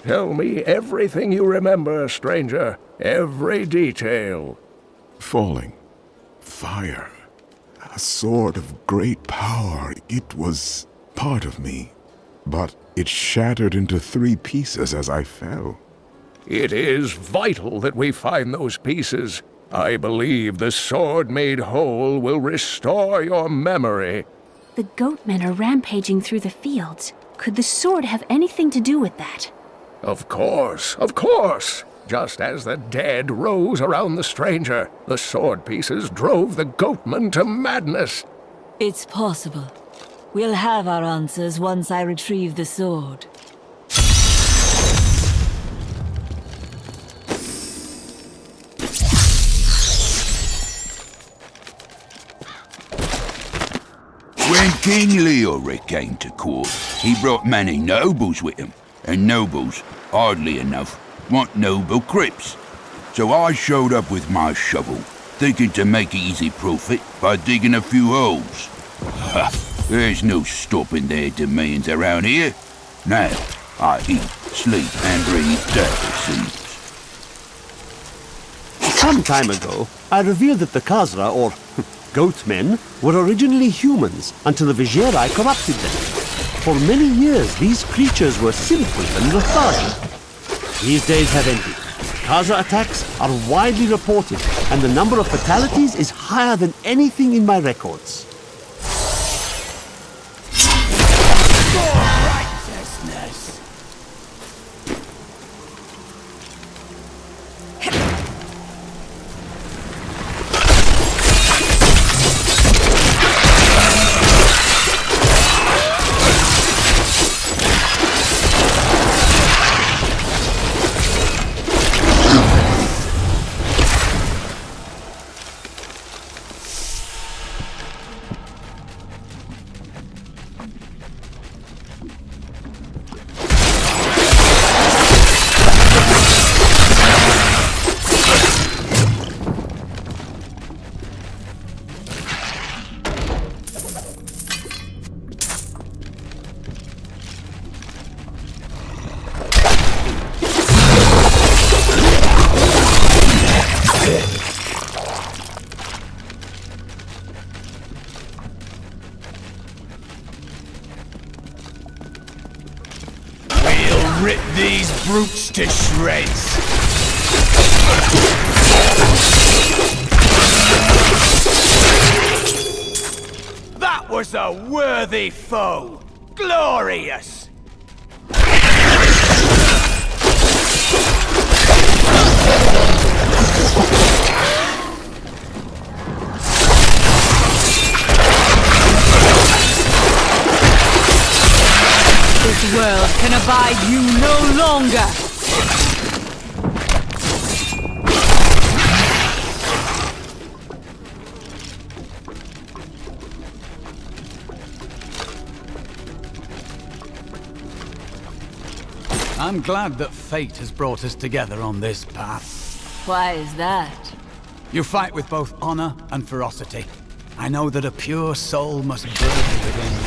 Tell me everything you remember, stranger. Every detail. Falling. Fire. A sword of great power. It was part of me. But it shattered into 3 pieces as I fell. It is vital that we find those pieces. I believe the sword made whole will restore your memory. The goatmen are rampaging through the fields. Could the sword have anything to do with that? Of course, of course. Just as the dead rose around the stranger, the sword pieces drove the goatmen to madness. It's possible. We'll have our answers once I retrieve the sword. When King Leoric came to court, he brought many nobles with him, and nobles, oddly enough, want noble crypts. So I showed up with my shovel, thinking to make easy profit by digging a few holes. Ha! There's no stopping their demands around here. Now, I eat, sleep, and breathe devil seeds. Some time ago, I revealed that the Khazra, or goatmen, were originally humans until the Vizieri corrupted them. For many years, these creatures were simple and lethargic. These days have ended. Khazra attacks are widely reported, and the number of fatalities is higher than anything in my records. Rip these brutes to shreds! That was a worthy foe! Glorious! This world can abide you no longer! I'm glad that fate has brought us together on this path. Why is that? You fight with both honor and ferocity. I know that a pure soul must burn within you.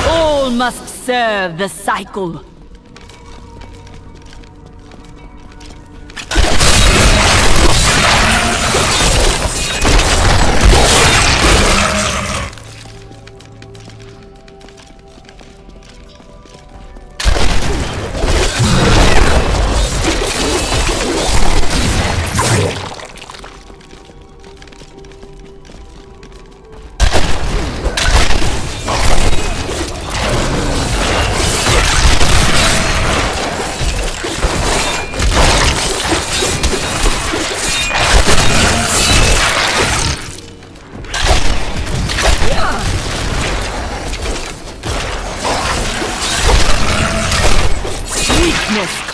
All must serve the cycle.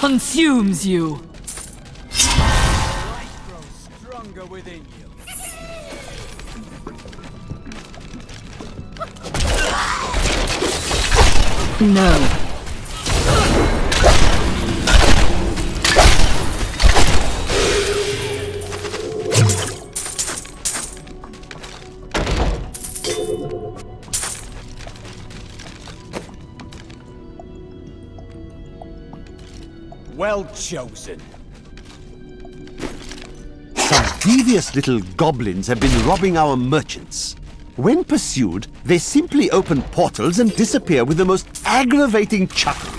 consumes you. Light grows stronger within you. No. Well chosen. Some devious little goblins have been robbing our merchants. When pursued, they simply open portals and disappear with the most aggravating chuckle.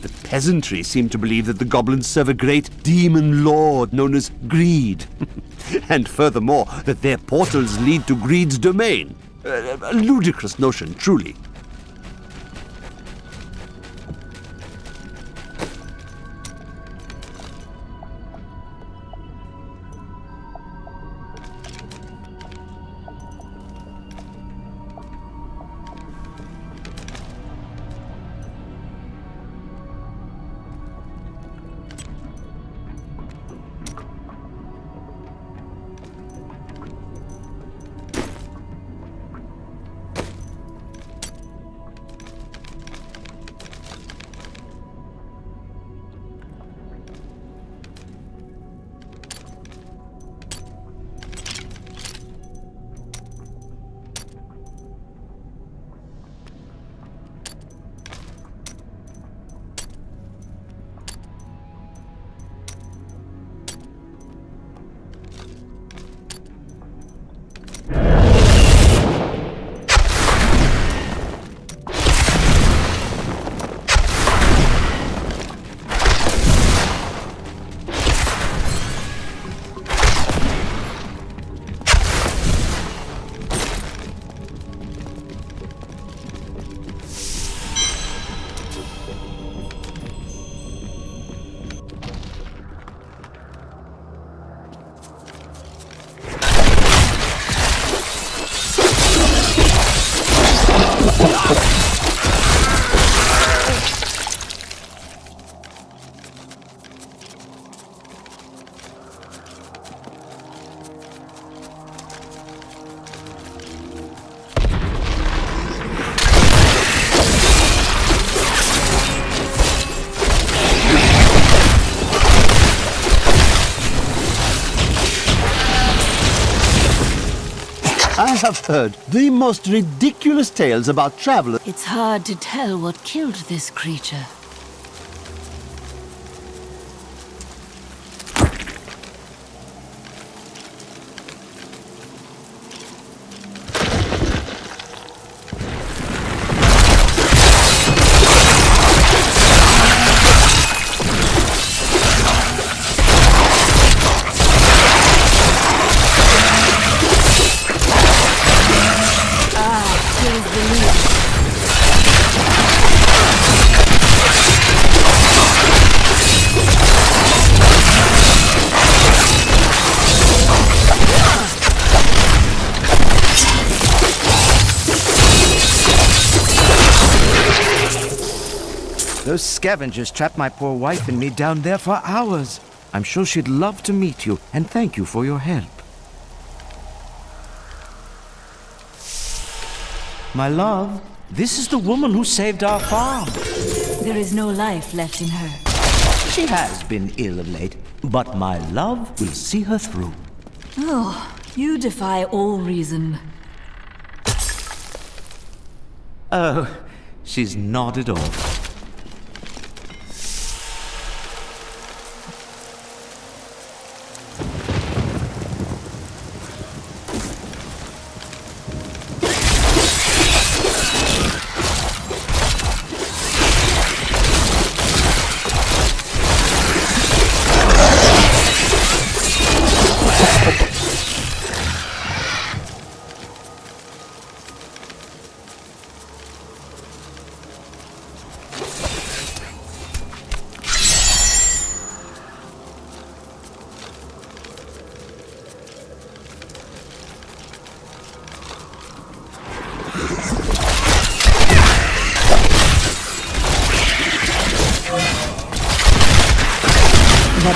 The peasantry seem to believe that the goblins serve a great demon lord known as Greed. And furthermore, that their portals lead to Greed's domain. A ludicrous notion, truly. I have heard the most ridiculous tales about travelers. It's hard to tell what killed this creature. Those scavengers trapped my poor wife and me down there for hours. I'm sure she'd love to meet you, and thank you for your help. My love, this is the woman who saved our farm. There is no life left in her. She has been ill of late, but my love will see her through. Oh, you defy all reason. Oh, she's not at all.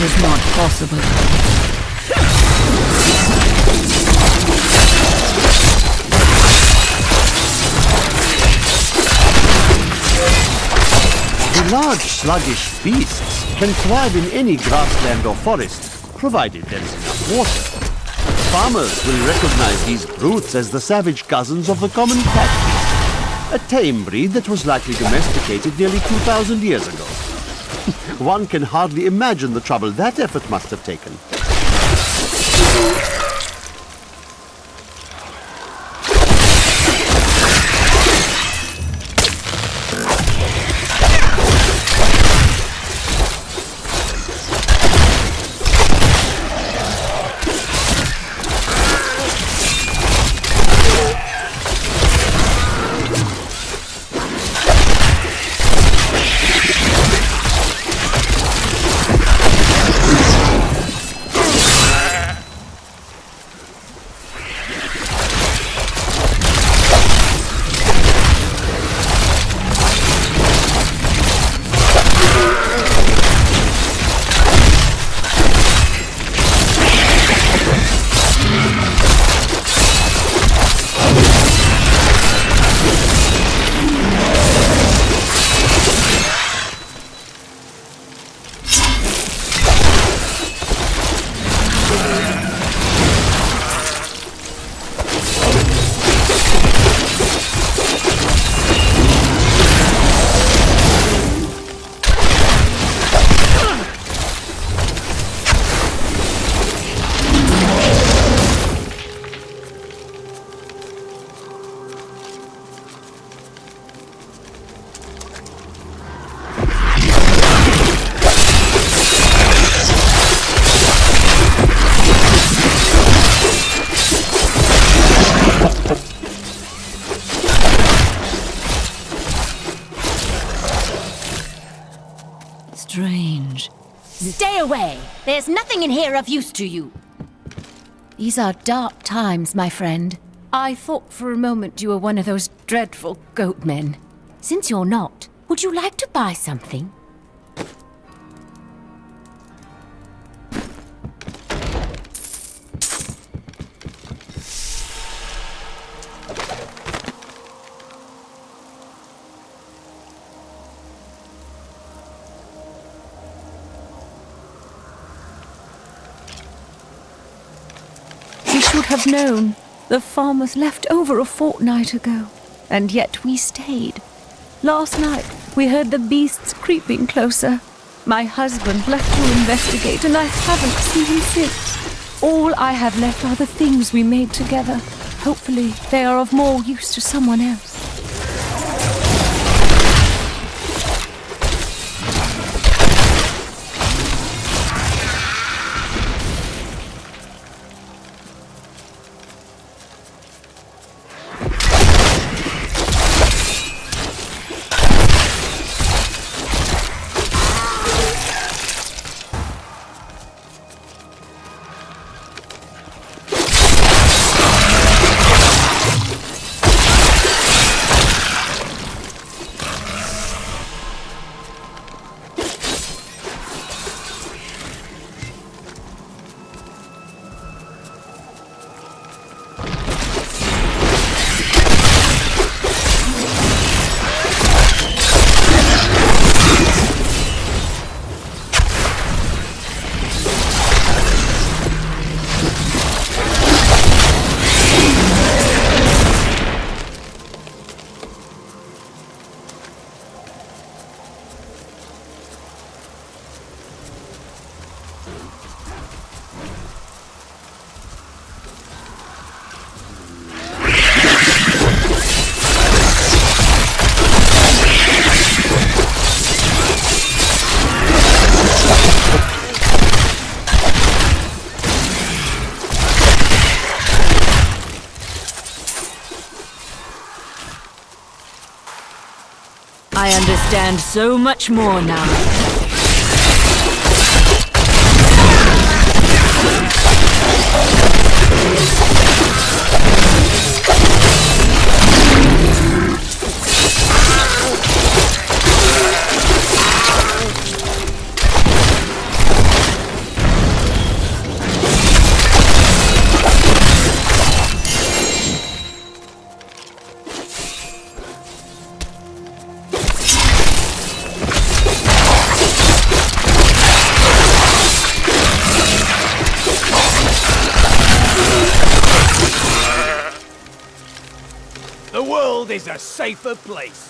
That is not possible. The large, sluggish beasts can thrive in any grassland or forest, provided there is enough water. Farmers will recognize these brutes as the savage cousins of the common cat beast, a tame breed that was likely domesticated nearly 2,000 years ago. One can hardly imagine the trouble that effort must have taken. Strange. Stay away! There's nothing in here of use to you. These are dark times, my friend. I thought for a moment you were one of those dreadful goat men. Since you're not, would you like to buy something? Should have known. The farm was left over a fortnight ago, and yet we stayed. Last night, we heard the beasts creeping closer. My husband left to investigate, and I haven't seen him since. All I have left are the things we made together. Hopefully, they are of more use to someone else. I understand so much more now. world is a safer place.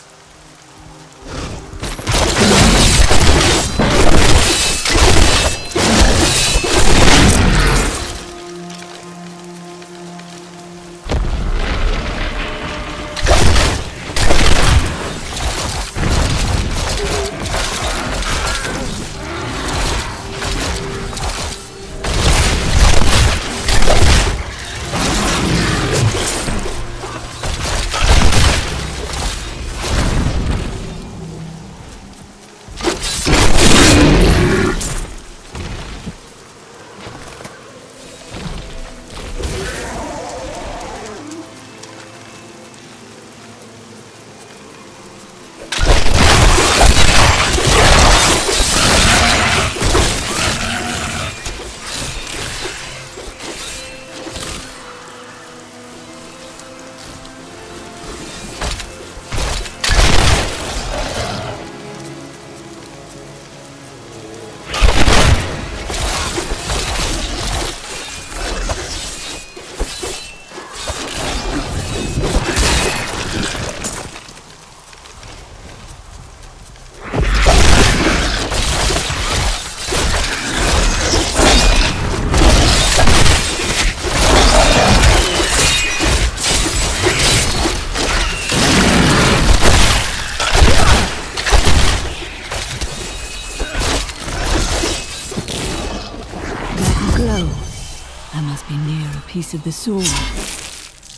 I must be near a piece of the sword.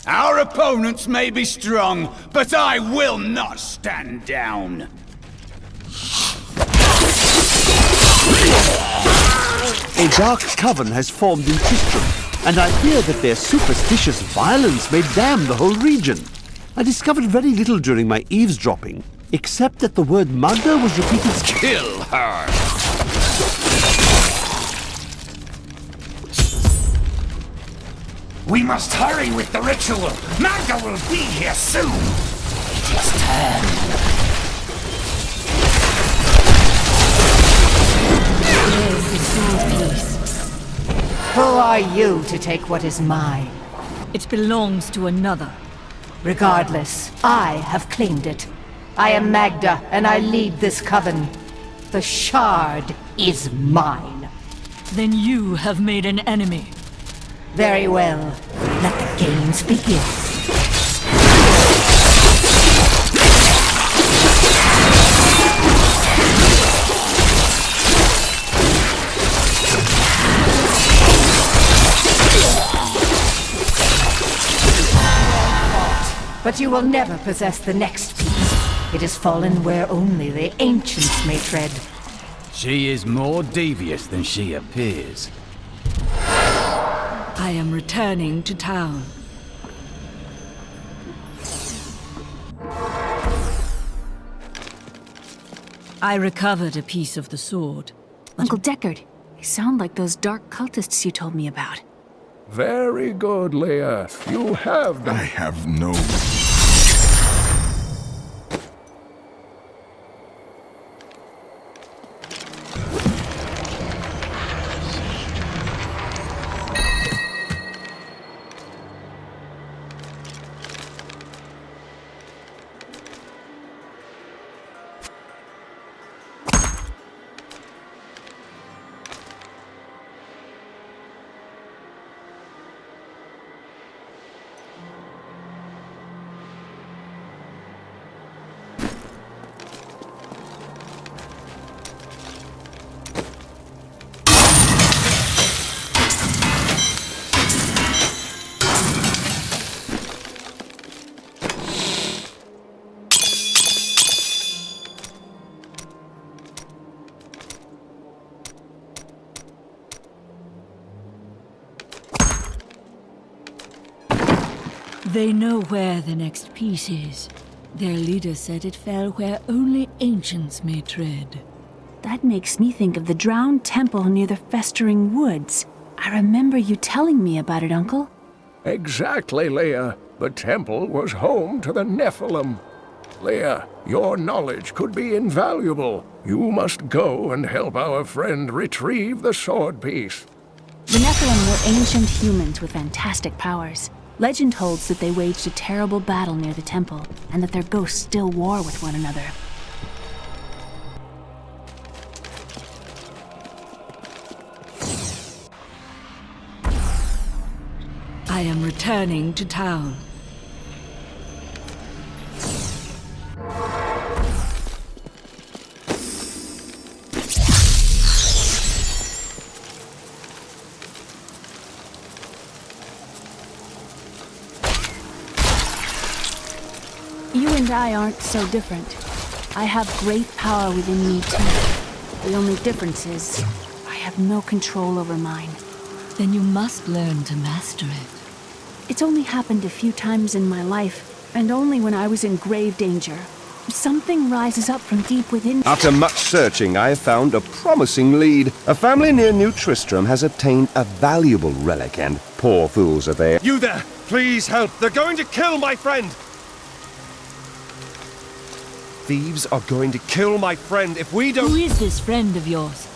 Our opponents may be strong, but I will not stand down. A dark coven has formed in Tristram, and I fear that their superstitious violence may damn the whole region. I discovered very little during my eavesdropping, except that the word Magda was repeated. Kill her! We must hurry with the ritual. Magda will be here soon. It is time. Here's the sword piece. Who are you to take what is mine? It belongs to another. Regardless, I have claimed it. I am Magda, and I lead this coven. The shard is mine. Then you have made an enemy. Very well. Let the games begin. But you will never possess the next piece. It has fallen where only the ancients may tread. She is more devious than she appears. I am returning to town. I recovered a piece of the sword. Uncle Deckard, you sound like those dark cultists you told me about. Very good, Leah. You have them. I have no... They know where the next piece is. Their leader said it fell where only ancients may tread. That makes me think of the drowned temple near the festering woods. I remember you telling me about it, Uncle. Exactly, Leah. The temple was home to the Nephilim. Leah, your knowledge could be invaluable. You must go and help our friend retrieve the sword piece. The Nephilim were ancient humans with fantastic powers. Legend holds that they waged a terrible battle near the temple, and that their ghosts still war with one another. I am returning to town. You and I aren't so different. I have great power within me too. The only difference is, I have no control over mine. Then you must learn to master it. It's only happened a few times in my life, and only when I was in grave danger. Something rises up from deep within. After much searching, I have found a promising lead. A family near New Tristram has obtained a valuable relic, and poor fools are they. You there! Please help! They're going to kill my friend! Thieves are going to kill my friend if we don't— Who is this friend of yours?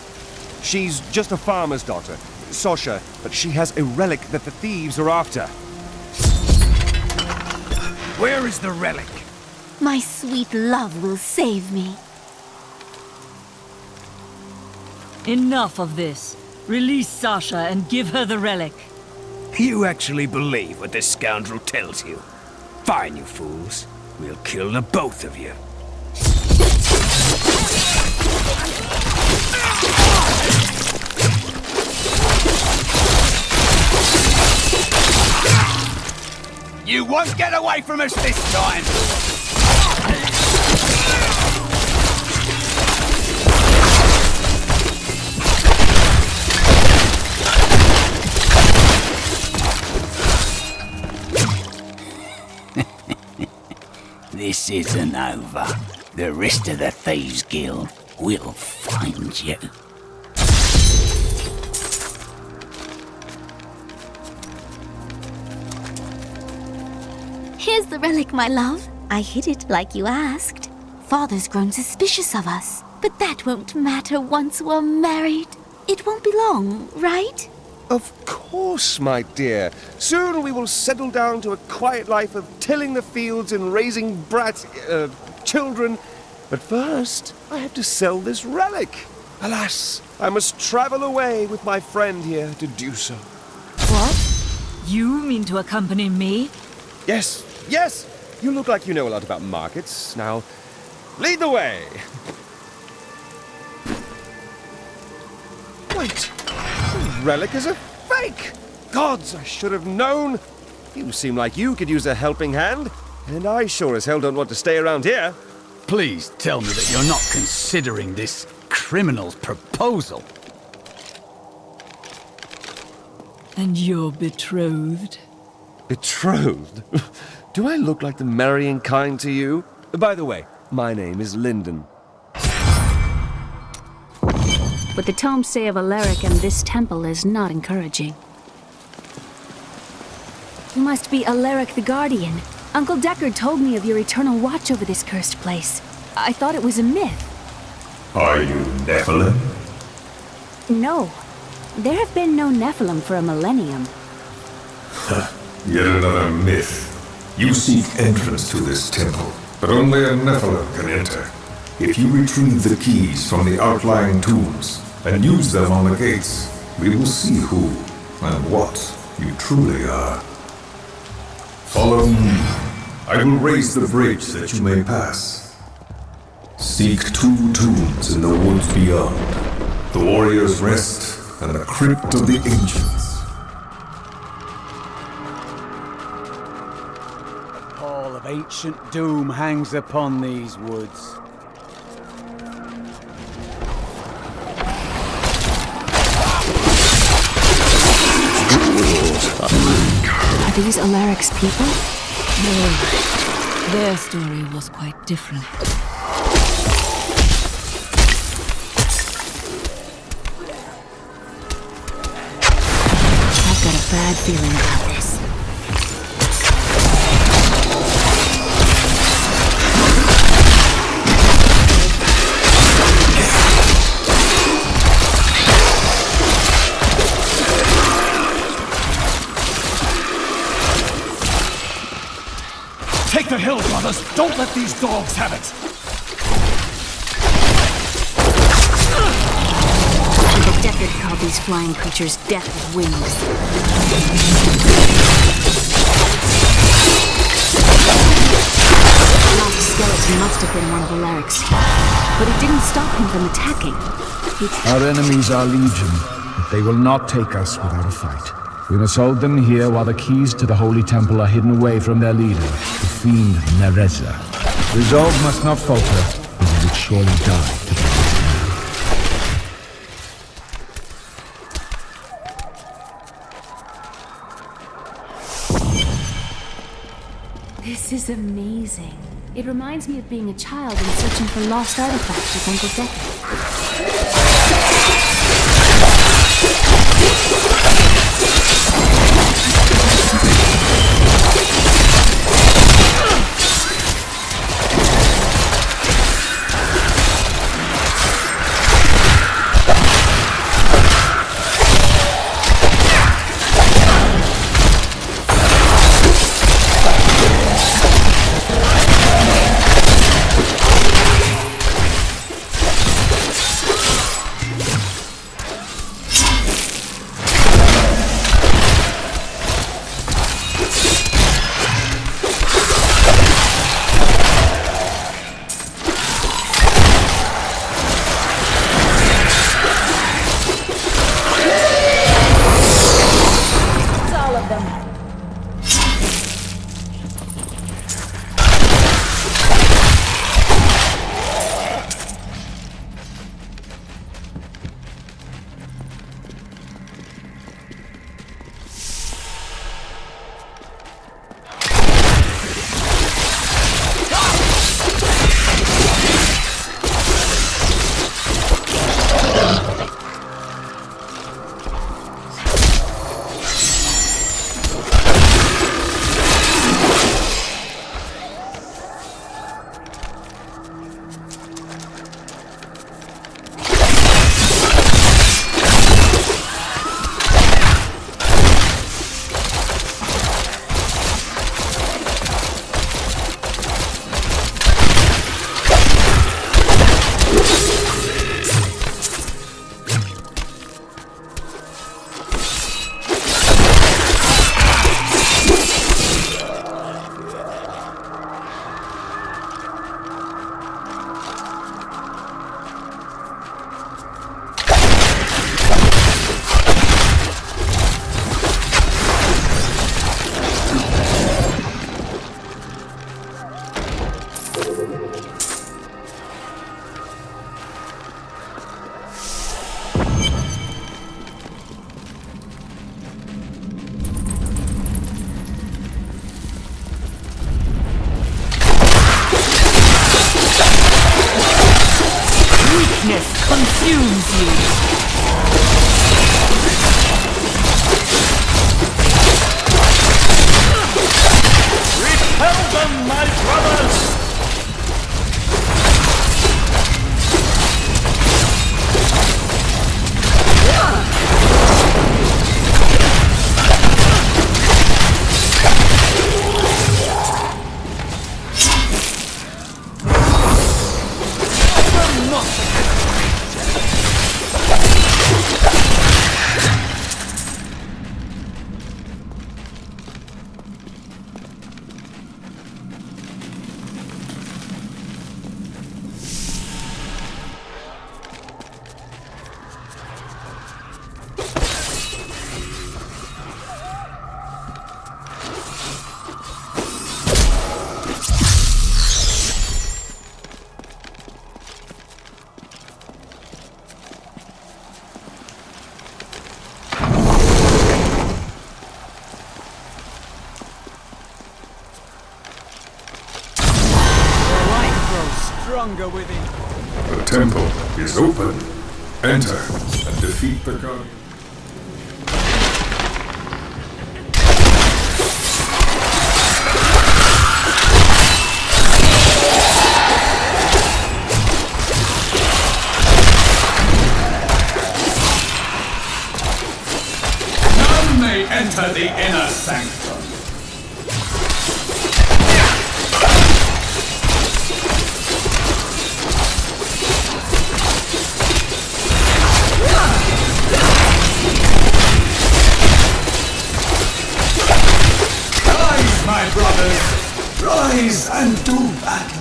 She's just a farmer's daughter, Sasha, but she has a relic that the thieves are after. Where is the relic? My sweet love will save me. Enough of this. Release Sasha and give her the relic. You actually believe what this scoundrel tells you? Fine, you fools. We'll kill the both of you. You won't get away from us this time! This isn't over. The rest of the Thieves' Guild will find you. Here's the relic, my love. I hid it like you asked. Father's grown suspicious of us, but that won't matter once we're married. It won't be long, right? Of course, my dear. Soon we will settle down to a quiet life of tilling the fields and raising children. But first, I have to sell this relic. Alas, I must travel away with my friend here to do so. What? You mean to accompany me? Yes, yes! You look like you know a lot about markets. Now, lead the way! Wait! The relic is a fake! Gods, I should have known! You seem like you could use a helping hand, and I sure as hell don't want to stay around here. Please tell me that you're not considering this criminal's proposal. And you're betrothed? Betrothed? Do I look like the marrying kind to you? By the way, my name is Lyndon. What the tomes say of Alaric and this temple is not encouraging. You must be Alaric the Guardian. Uncle Deckard told me of your eternal watch over this cursed place. I thought it was a myth. Are you Nephilim? No. There have been no Nephilim for a millennium. Yet another myth. You seek entrance to this temple, but only a Nephilim can enter. If you retrieve the keys from the outlying tombs and use them on the gates, we will see who and what you truly are. Follow me. I will raise the bridge that you may pass. Seek 2 tombs in the woods beyond, the Warrior's Rest and the Crypt of the Ancients. A pall of ancient doom hangs upon these woods. Are these Alaric's people? No. Their story was quite different. I've got a bad feeling about this. the hill, brothers! Don't let these dogs have it! Uncle Deckard called these flying creatures death with wings. The last skeleton must have been one of Alaric's, but it didn't stop him from attacking. Our enemies are legion, but they will not take us without a fight. We must hold them here while the keys to the Holy Temple are hidden away from their leader, the fiend Nereza. Resolve must not falter, or they would surely die together. This is amazing. It reminds me of being a child and searching for lost artifacts with Uncle Deckard. consumes you. Repel them, my brothers! Within. The temple is open. Enter and defeat the god. None may enter the inner sanctum. Rise and do battle.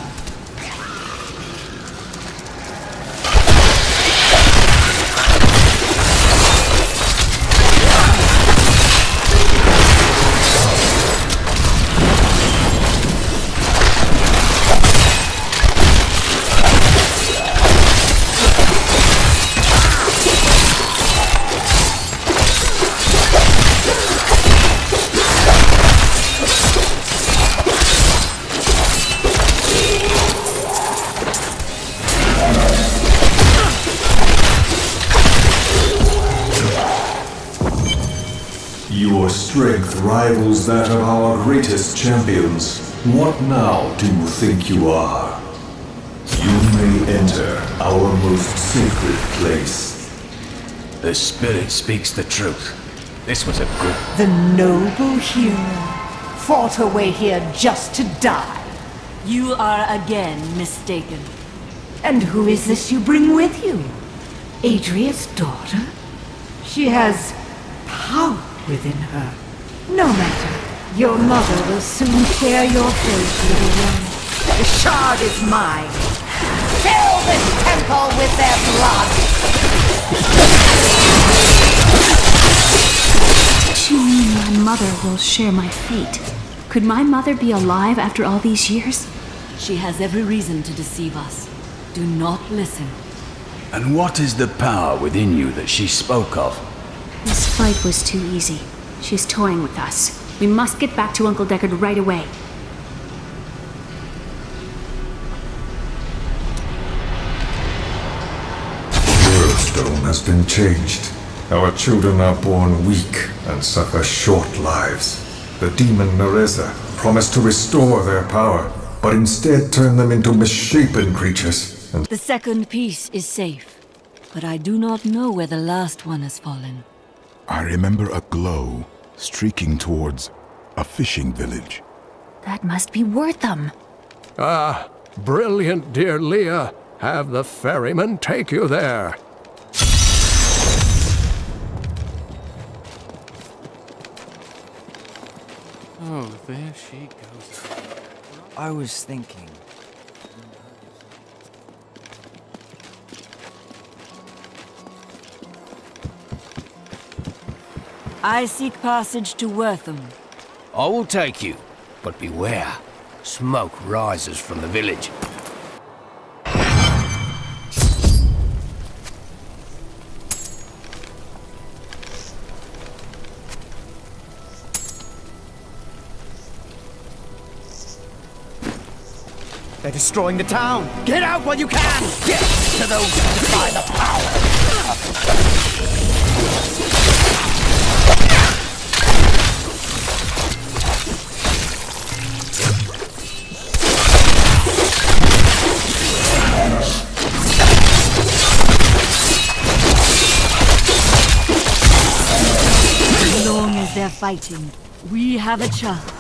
Your strength rivals that of our greatest champions. What now do you think you are? You may enter our most sacred place. The spirit speaks the truth. This was a good... The noble hero fought her way here just to die. You are again mistaken. And who is this you bring with you? Adria's daughter? She has power within her. No matter. Your mother will soon tear your fate, little one. The shard is mine. Fill this temple with their blood! Does she mean my mother will share my fate? Could my mother be alive after all these years? She has every reason to deceive us. Do not listen. And what is the power within you that she spoke of? This fight was too easy. She's toying with us. We must get back to Uncle Deckard right away. Stone has been changed. Our children are born weak and suffer short lives. The demon Nereza promised to restore their power, but instead turn them into misshapen creatures. And the second piece is safe, but I do not know where the last one has fallen. I remember a glow streaking towards a fishing village. That must be Wortham. Ah, brilliant, dear Leah. Have the ferryman take you there. Oh, there she goes. I was thinking. I seek passage to Wortham. I will take you, but beware. Smoke rises from the village. They're destroying the town! Get out while you can! Get to those who defy the power! As long as they're fighting, we have a chance.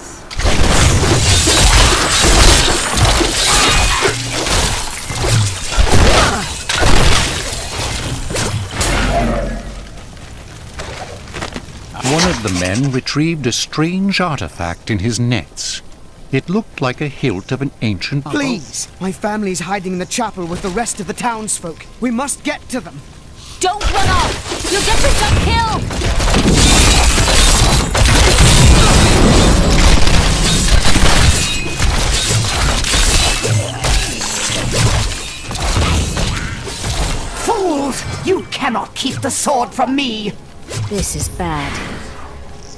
One of the men retrieved a strange artifact in his nets. It looked like a hilt of an ancient bow. Please! My family's hiding in the chapel with the rest of the townsfolk. We must get to them. Don't run off! You'll get yourself killed! Fools! You cannot keep the sword from me! This is bad.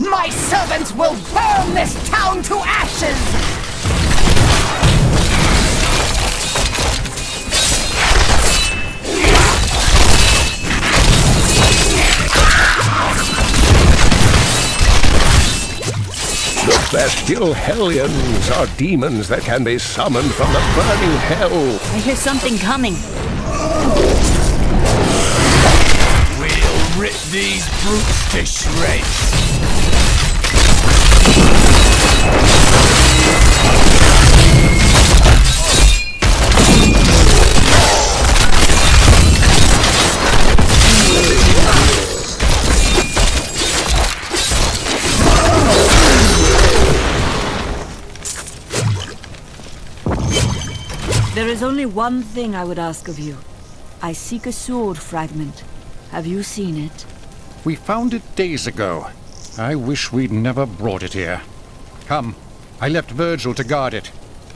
My servants will burn this town to ashes! The bestial hellions are demons that can be summoned from the burning hell. I hear something coming. We'll rip these brutes to shreds. There is only one thing I would ask of you. I seek a sword fragment. Have you seen it? We found it days ago. I wish we'd never brought it here. Come, I left Virgil to guard it.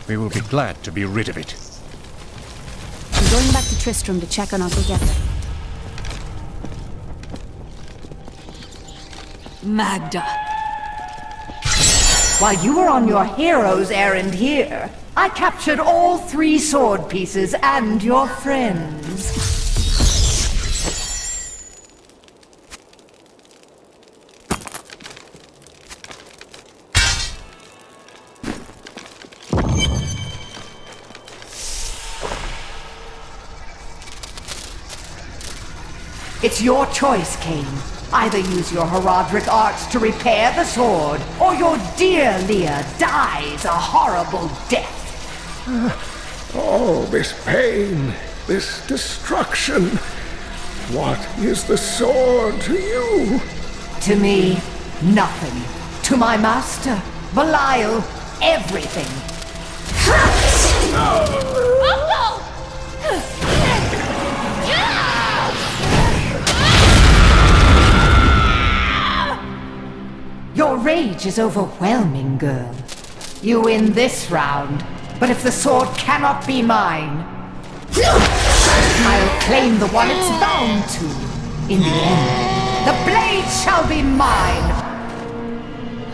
We will be glad to be rid of it. I'm going back to Tristram to check on Uncle Geoffrey. Magda. While you were on your hero's errand here, I captured all 3 sword pieces and your friends. It's your choice, Cain. Either use your Herodric arts to repair the sword, or your dear Leah dies a horrible death. Oh, this pain, this destruction. What is the sword to you? To me, nothing. To my master, Belial, everything. Your rage is overwhelming, girl. You win this round, but if the sword cannot be mine, I'll claim the one it's bound to. In the end, the blade shall be mine!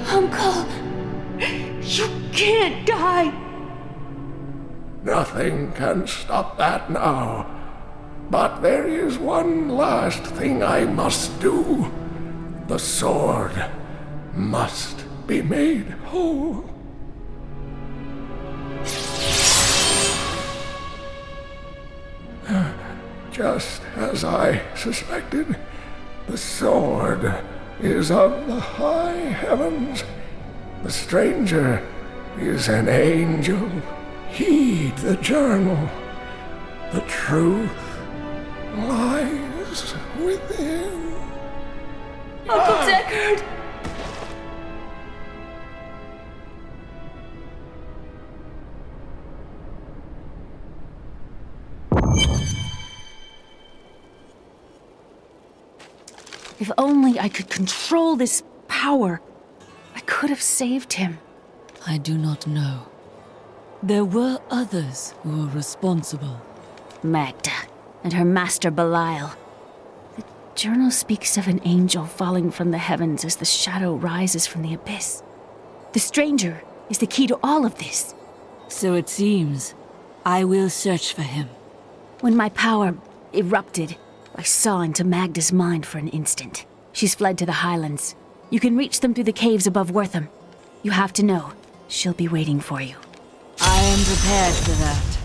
Uncle, you can't die. Nothing can stop that now. But there is one last thing I must do. The sword must be made whole. Just as I suspected, the sword is of the high heavens. The stranger is an angel. Heed the journal. The truth lies within. Uncle Deckard! If only I could control this power, I could have saved him. I do not know. There were others who were responsible. Magda and her master Belial. The journal speaks of an angel falling from the heavens as the shadow rises from the abyss. The stranger is the key to all of this. So it seems. I will search for him. When my power erupted, I saw into Magda's mind for an instant. She's fled to the Highlands. You can reach them through the caves above Wortham. You have to know, she'll be waiting for you. I am prepared for that.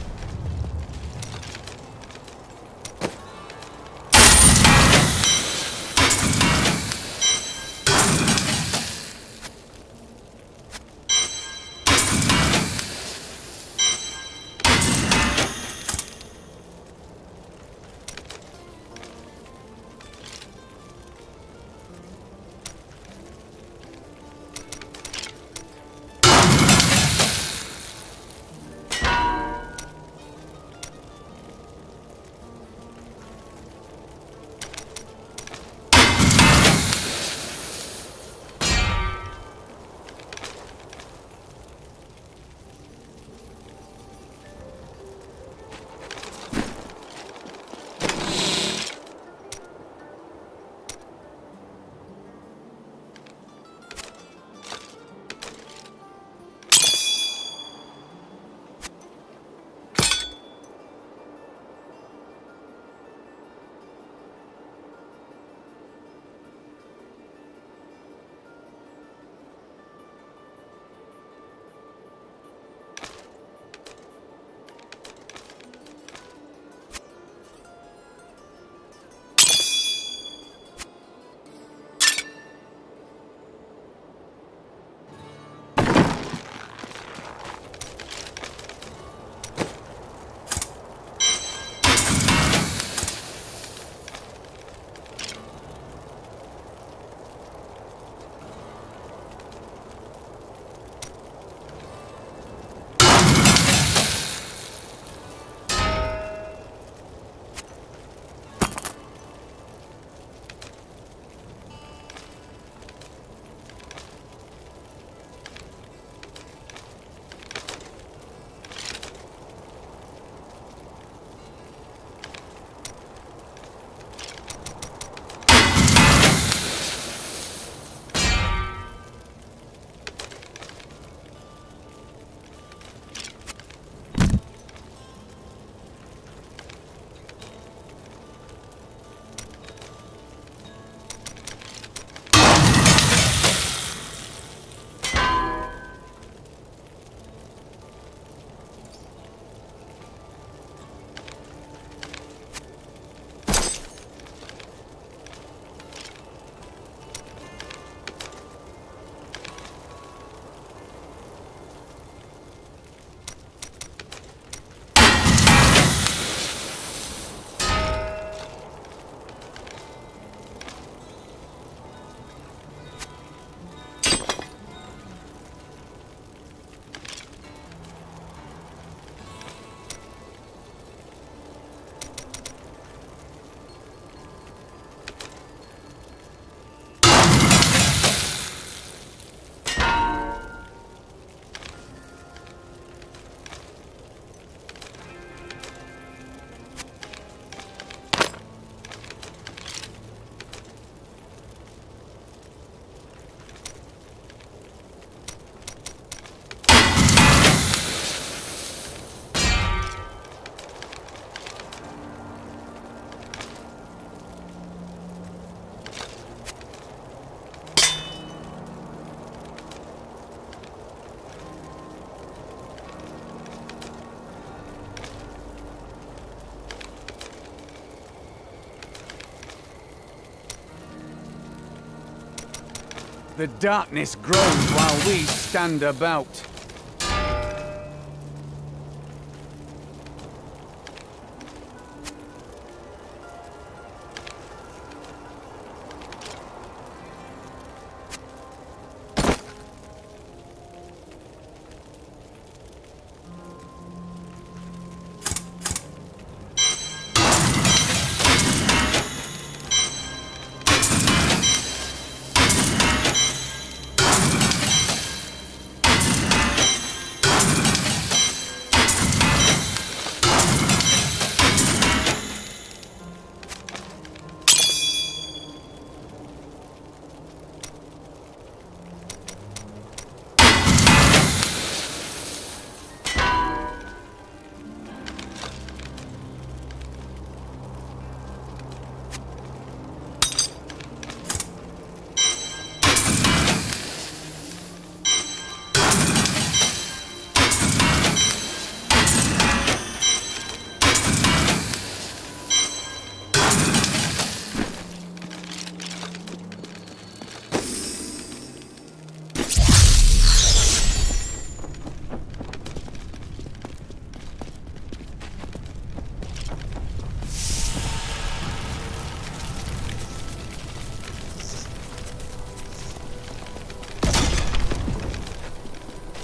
The darkness grows while we stand about.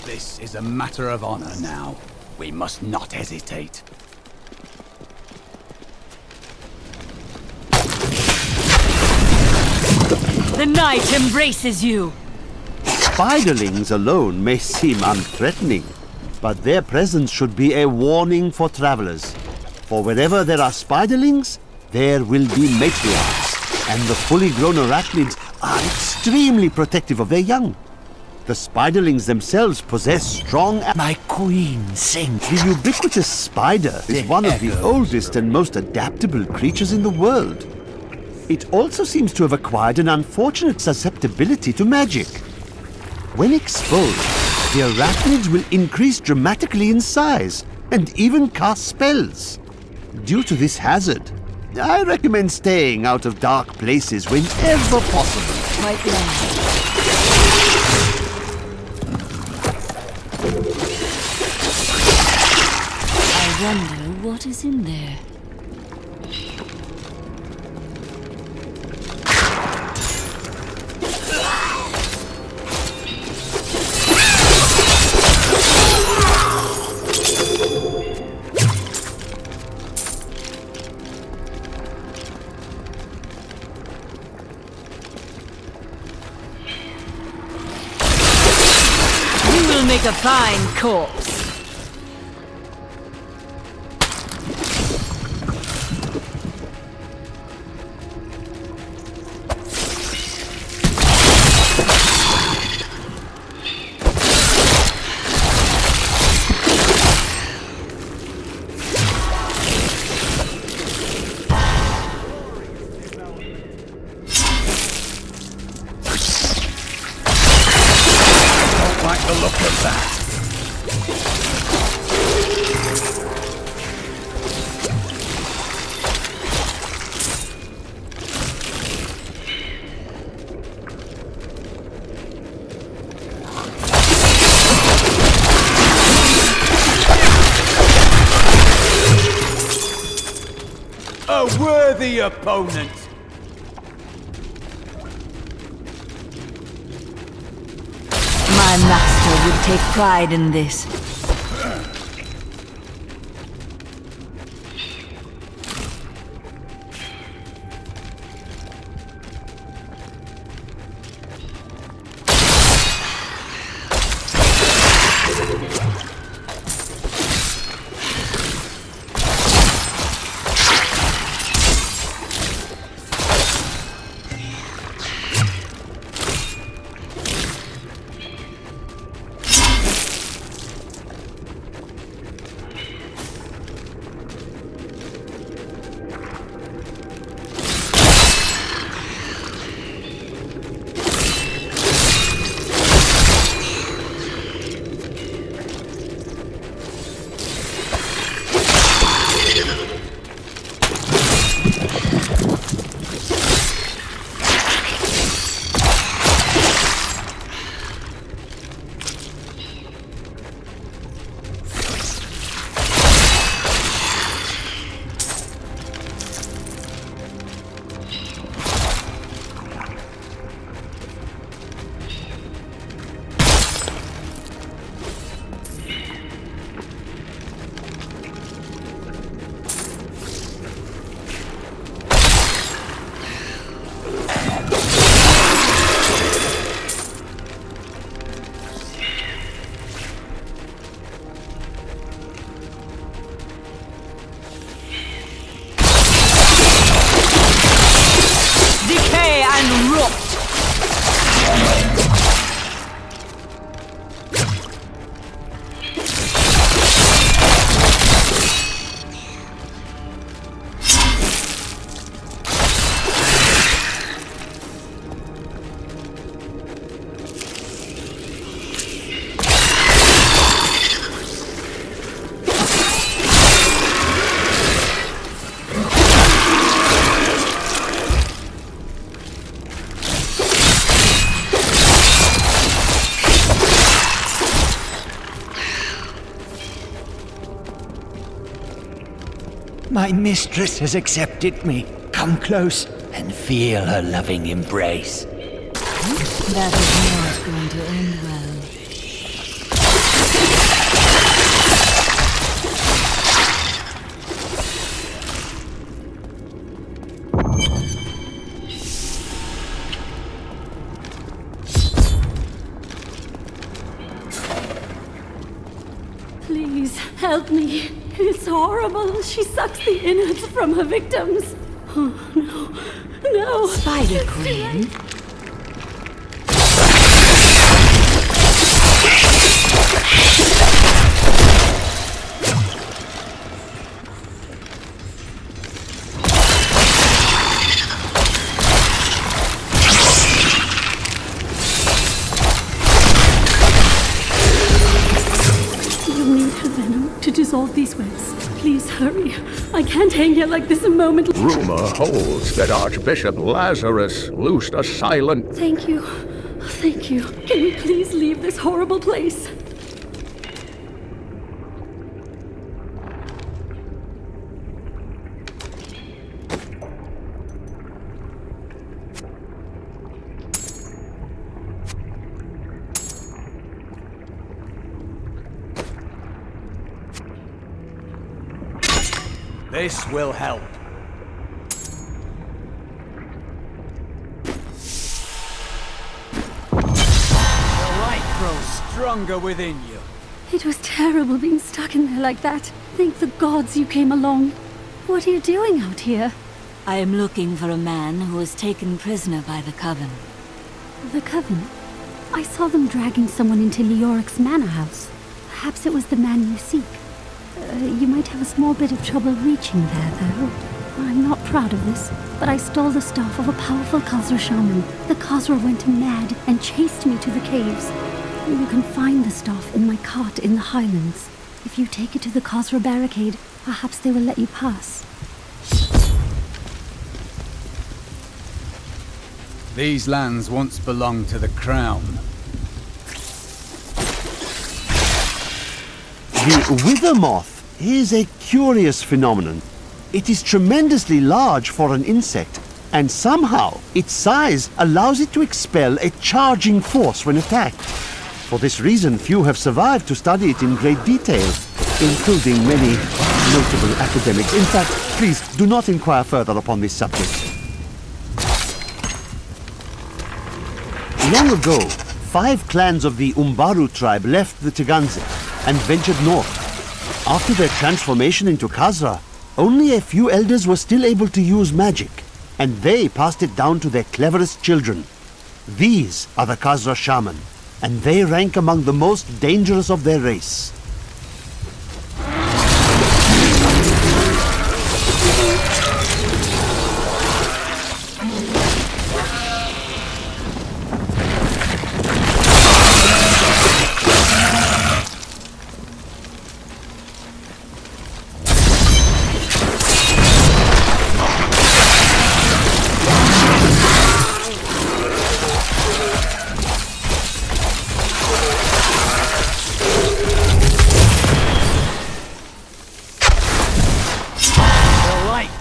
This is a matter of honor now. We must not hesitate. The night embraces you. Spiderlings alone may seem unthreatening, but their presence should be a warning for travelers. For wherever there are spiderlings, there will be matriarchs, and the fully grown arachnids are extremely protective of their young. The spiderlings themselves possess strong... My queen sings. The ubiquitous spider is one of the oldest and most adaptable creatures in the world. It also seems to have acquired an unfortunate susceptibility to magic. When exposed, the arachnids will increase dramatically in size and even cast spells. Due to this hazard, I recommend staying out of dark places whenever possible. Quite right. I wonder what is in there. You will make a fine corpse. Like the look of that. A worthy opponent. My master would take pride in this. My mistress has accepted me. Come close and feel her loving embrace. That is not going to end well. Please, help me. It's horrible. She sucks the innards from her victims. Oh, no. No. Spider Queen. You need her venom to dissolve these webs. Please hurry. I can't hang here like this a moment. Rumor holds that Archbishop Lazarus loosed a silent... Thank you. Thank you. Can we please leave this horrible place? This will help. The light grows stronger within you. It was terrible being stuck in there like that. Thank the gods you came along. What are you doing out here? I am looking for a man who was taken prisoner by the Coven. The Coven? I saw them dragging someone into Leoric's manor house. Perhaps it was the man you seek. You might have a small bit of trouble reaching there, though. I'm not proud of this, but I stole the staff of a powerful Khazra shaman. The Khazra went mad and chased me to the caves. You can find the staff in my cart in the Highlands. If you take it to the Khazra barricade, perhaps they will let you pass. These lands once belonged to the Crown. The wither moth is a curious phenomenon. It is tremendously large for an insect, and somehow its size allows it to expel a charging force when attacked. For this reason, few have survived to study it in great detail, including many notable academics. In fact, please do not inquire further upon this subject. Long ago, 5 clans of the Umbaru tribe left the Teganze and ventured north. After their transformation into Khazra, only a few elders were still able to use magic, and they passed it down to their cleverest children. These are the Khazra shaman, and they rank among the most dangerous of their race.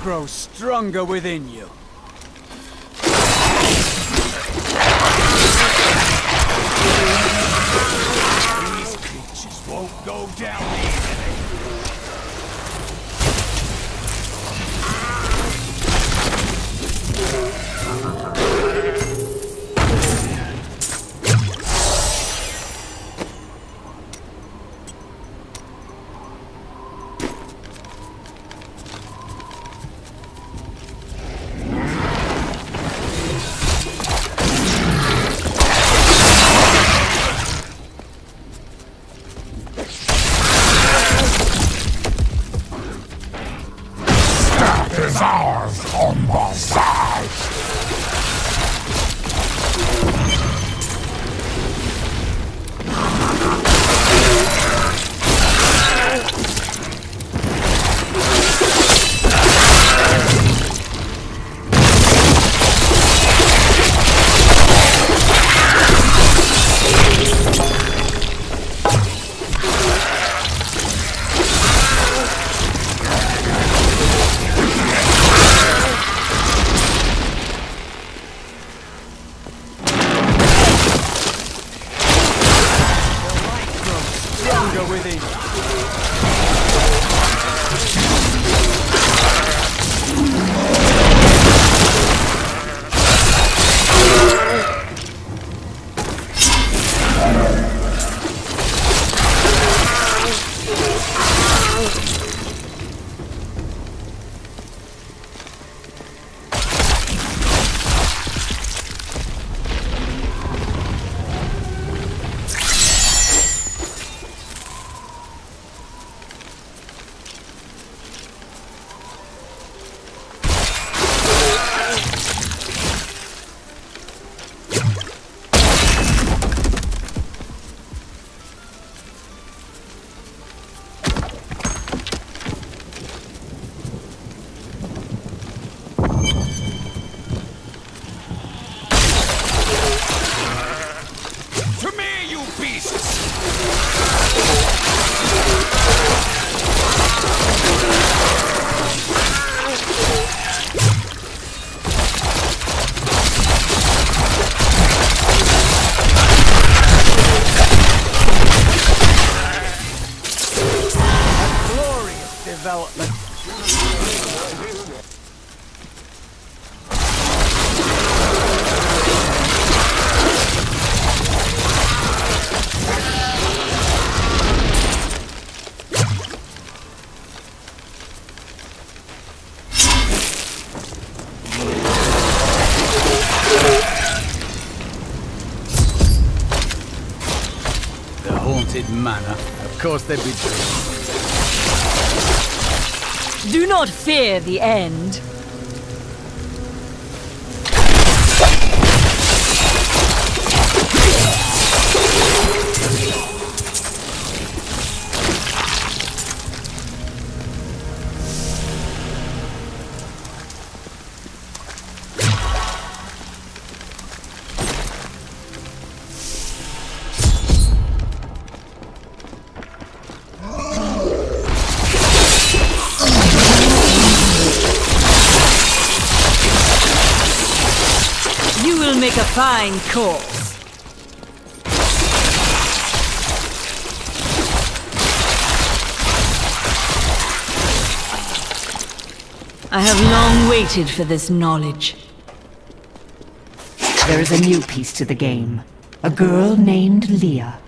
Grows stronger within you. These creatures won't go down easily. Development. The haunted manor. Of course they'd be true. Do not fear the end. Make a fine course. I have long waited for this knowledge. There is a new piece to the game. A girl named Leah.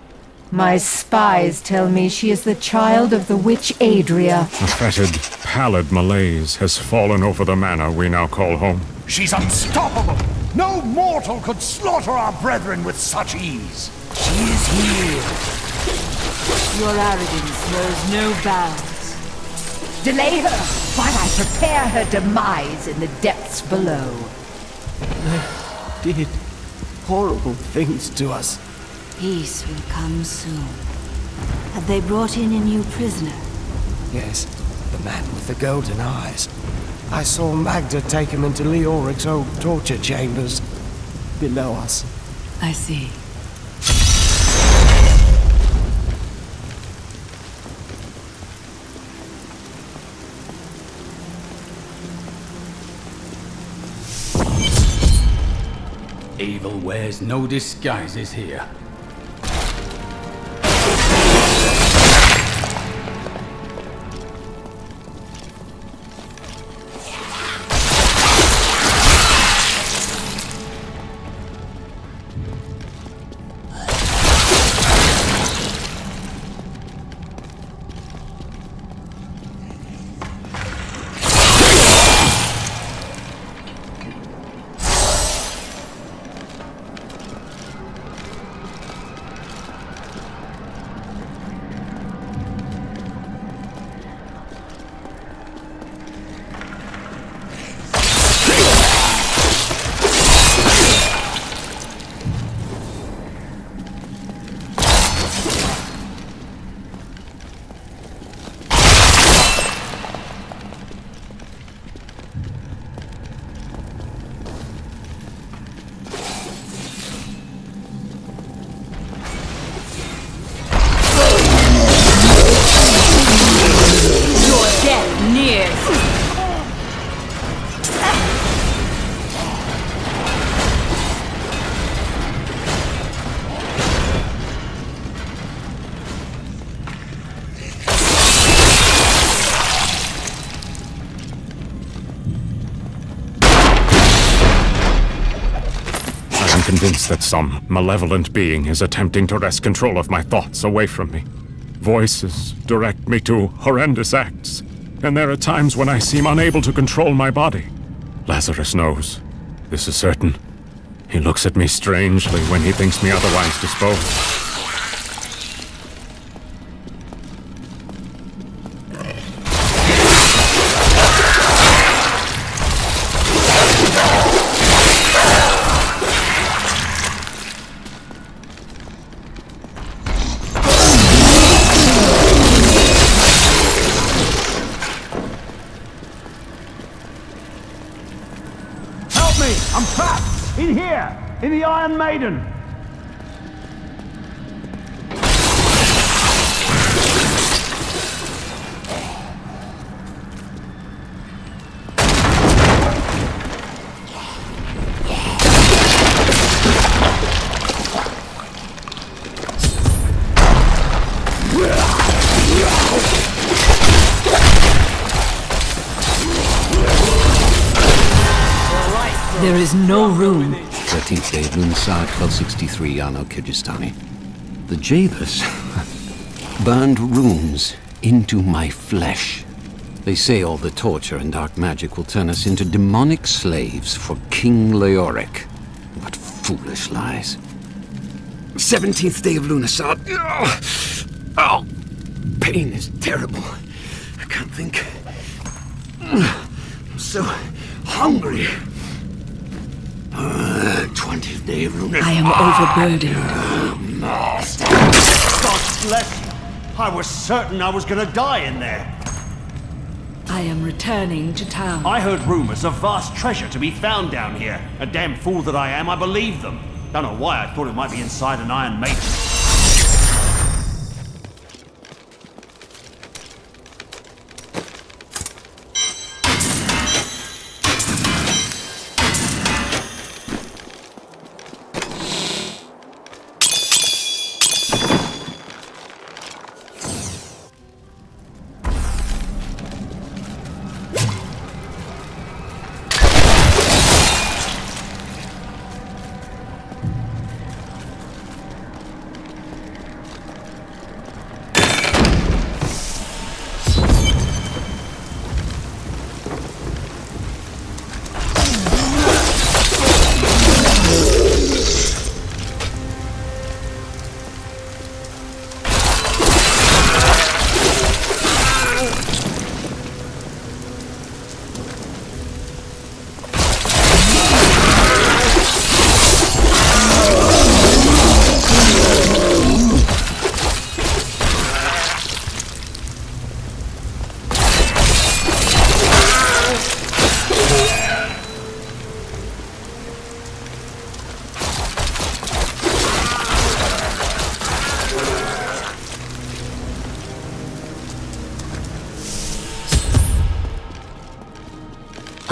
My spies tell me she is the child of the witch Adria. A fetid, pallid malaise has fallen over the manor we now call home. She's unstoppable! No mortal could slaughter our brethren with such ease. She is here. Your arrogance knows no bounds. Delay her while I prepare her demise in the depths below. They did horrible things to us. Peace will come soon. Have they brought in a new prisoner? Yes, the man with the golden eyes. I saw Magda take him into Leoric's old torture chambers below us. I see. Evil wears no disguises here. convinced that some malevolent being is attempting to wrest control of my thoughts away from me. Voices direct me to horrendous acts, and there are times when I seem unable to control my body. Lazarus knows. This is certain. He looks at me strangely when he thinks me otherwise disposed. I'm trapped! In here! In the Iron Maiden! There is no room. 13th day of Lunar 1263, Anno Kyrgyzstani. The jailers burned runes into my flesh. They say all the torture and dark magic will turn us into demonic slaves for King Leoric. What foolish lies. 17th day of Lunar Oh, pain is terrible. I can't think. I'm so hungry. 20th day of Lunar. I am overburdened. God bless you. I was certain I was gonna die in there. I am returning to town. I heard rumors of vast treasure to be found down here. A damn fool that I am, I believed them. Don't know why I thought it might be inside an Iron Maiden.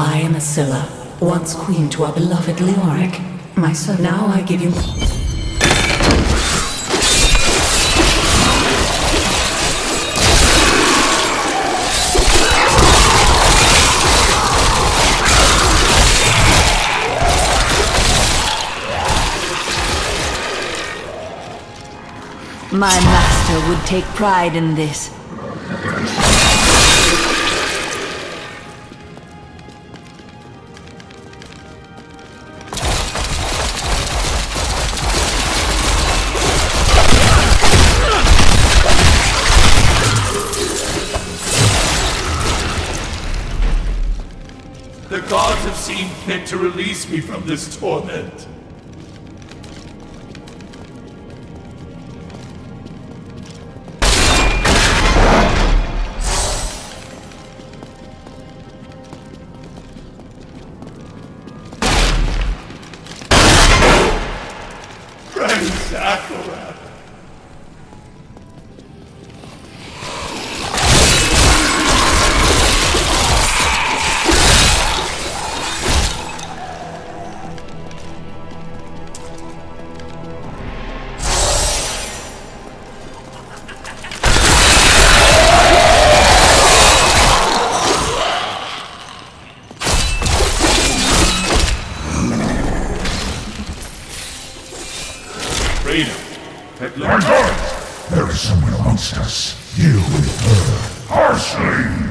I am a CELLAR, once queen to our beloved Leoric. My son, now I give you... My master would take pride in this. The gods have seen fit to release me from this torment. Guards! There is someone amongst us. Deal with her harshly!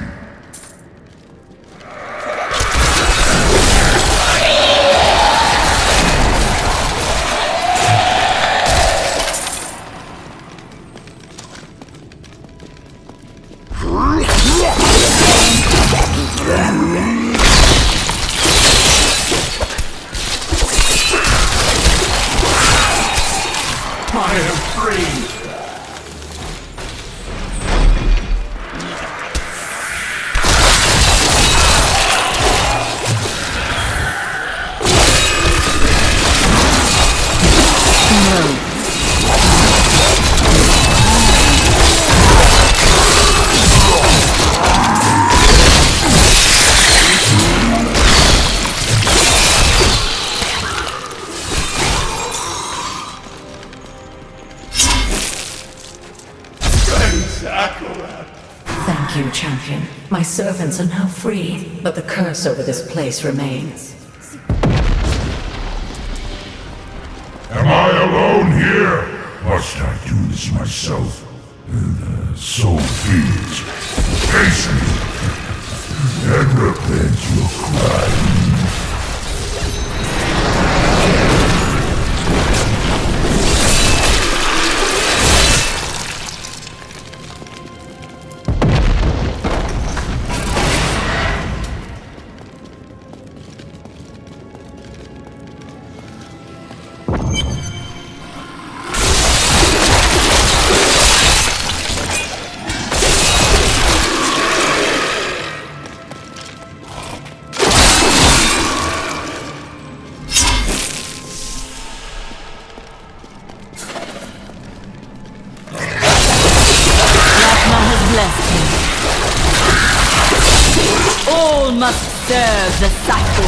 Thank you, champion. My servants are now free, but the curse over this place remains. Am I alone here? Must I do this myself? So be it. Hasten and repent your crime. All must serve the cycle.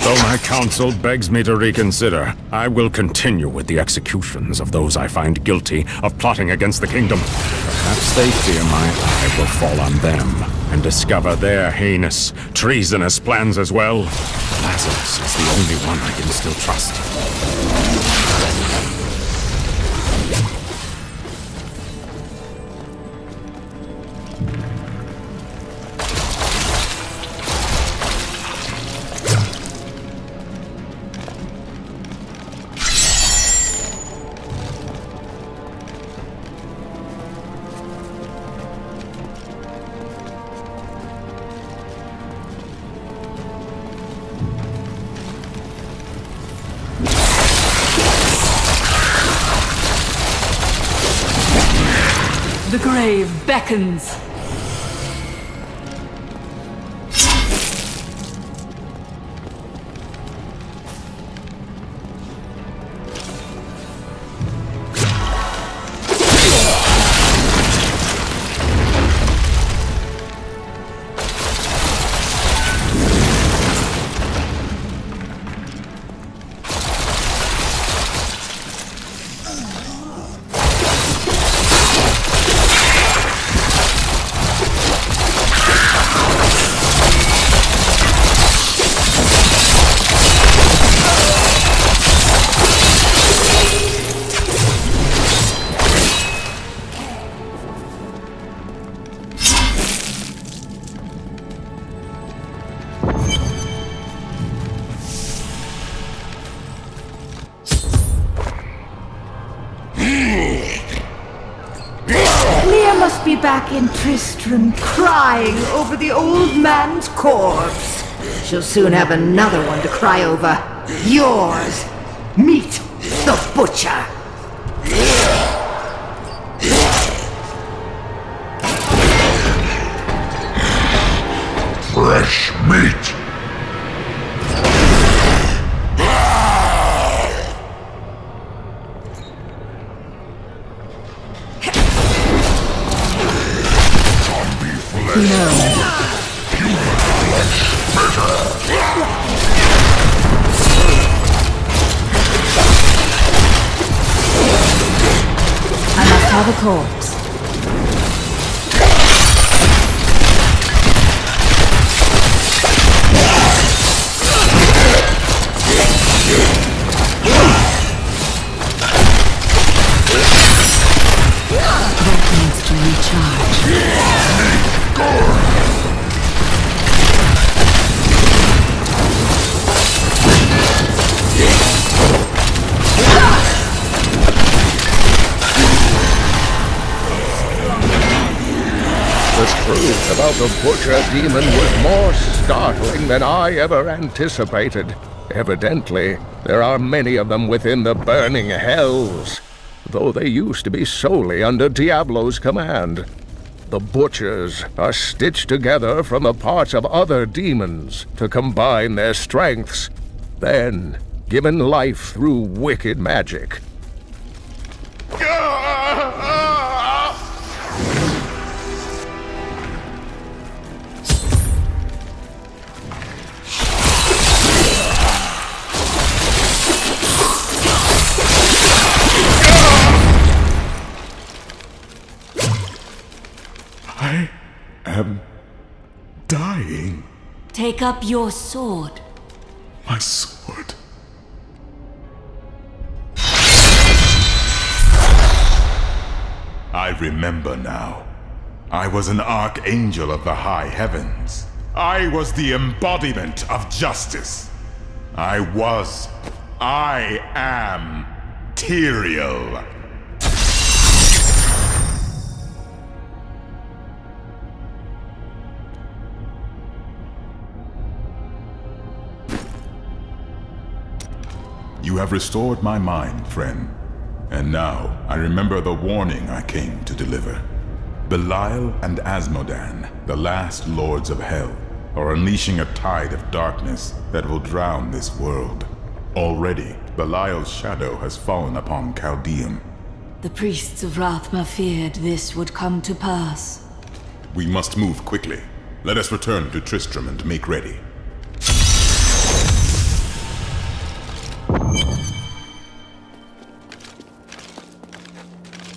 Though my counsel begs me to reconsider, I will continue with the executions of those I find guilty of plotting against the kingdom. Perhaps they fear my eye will fall on them and discover their heinous, treasonous plans as well. Lazarus is the only one I can still trust. The grave beckons. Be back in Tristram crying over the old man's corpse. She'll soon have another one to cry over. Yours. Meet the butcher. Fresh meat. I must have a corpse. That needs to recharge. The truth about the Butcher Demon was more startling than I ever anticipated. Evidently, there are many of them within the burning hells, though they used to be solely under Diablo's command. The Butchers are stitched together from the parts of other demons to combine their strengths, then given life through wicked magic. I am dying. Take up your sword. My sword. I remember now. I was an archangel of the high heavens. I was the embodiment of justice. I am Tyrael. You have restored my mind, friend. And now, I remember the warning I came to deliver. Belial and Asmodan, the last lords of hell, are unleashing a tide of darkness that will drown this world. Already, Belial's shadow has fallen upon Chaldeum. The priests of Rathma feared this would come to pass. We must move quickly. Let us return to Tristram and make ready.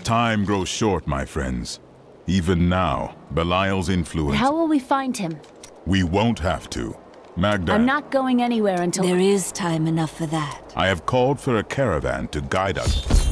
Time grows short, my friends. Even now, Belial's influence... How will we find him? We won't have to. Magda... I'm not going anywhere until... There is time enough for that. I have called for a caravan to guide us.